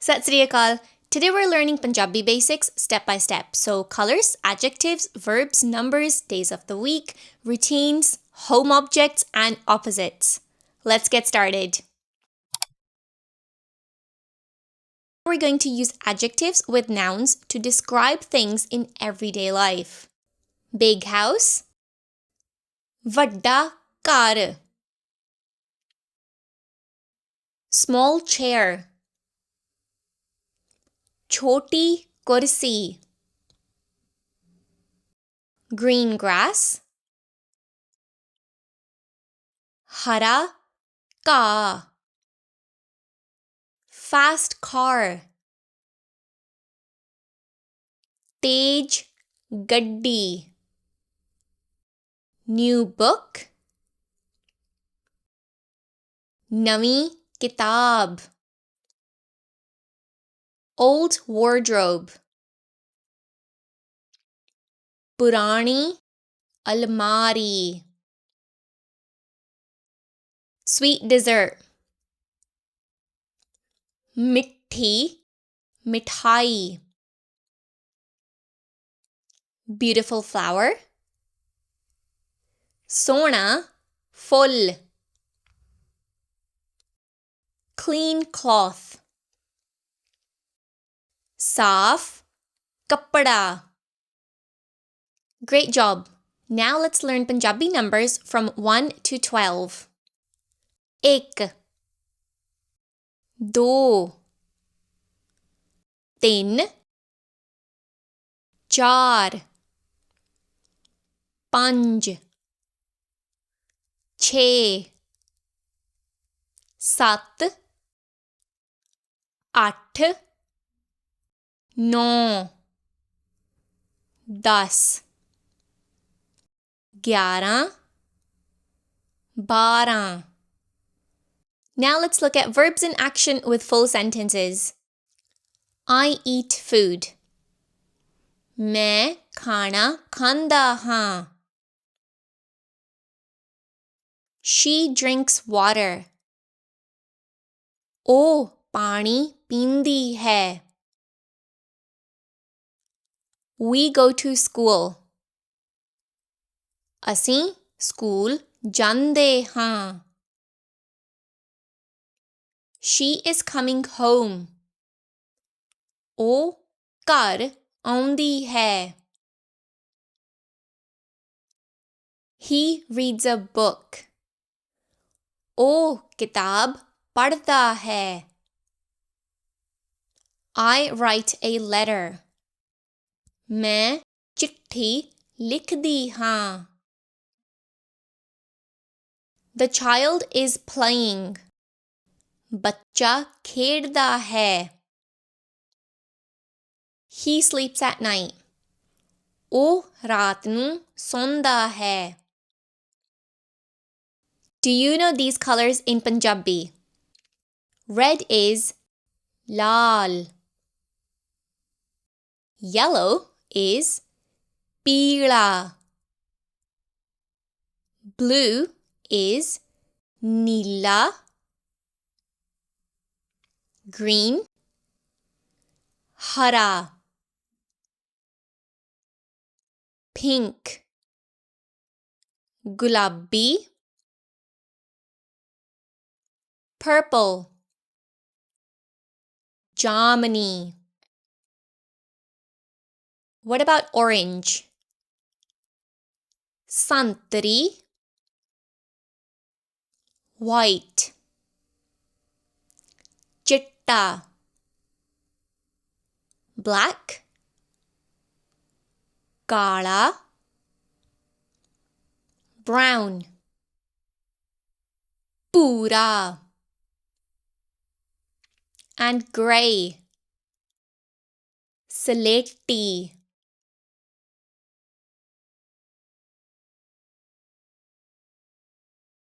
Sat Sri Akal. Today we're learning Punjabi basics step by step. So colors, adjectives, verbs, numbers, days of the week, routines, home objects, and opposites. Let's get started. We're going to use adjectives with nouns to describe things in everyday life. Big house, vadda ghar. Small chair, choti kursi. Green grass, hara घाह. Fast car, तेज गड्डी. New book, नवी किताब. Old wardrobe, पुरानी अलमारी. Sweet dessert, मिठी मिठाई. Beautiful flower, सोहना full. Clean cloth, साफ कपड़ा. Great job! Now let's learn Punjabi numbers from 1 to 12. 1 2 3 4 5 6 7 8 9 10 11 12. Now let's look at verbs in action with full sentences. I eat food. मैं खाना खांदा हाँ. She drinks water. ओ पानी पींदी है. We go to school. ਅਸੀਂ school ਜਾਂਦੇ ਹਾਂ. She is coming home. ਉਹ ਘਰ ਆਉਂਦੀ ਹੈ. He reads a book. ਉਹ ਕਿਤਾਬ ਪੜ੍ਹਦਾ ਹੈ. I write a letter. ਮੈਂ ਚਿੱਠੀ ਲਿਖਦੀ ਹਾਂ. The child is playing. ਬੱਚਾ ਖੇਡਦਾ ਹੈ. He sleeps at night. ਉਹ ਰਾਤ ਨੂੰ ਸੌਂਦਾ ਹੈ. Do you know these colors in Punjabi? Red is laal. Yellow is peela. Blue is neela. Green, hara. Pink, gulabi. Purple, jamani. What about orange? Santri. White, chitta. Black, kala. Brown, pura. And grey, slety.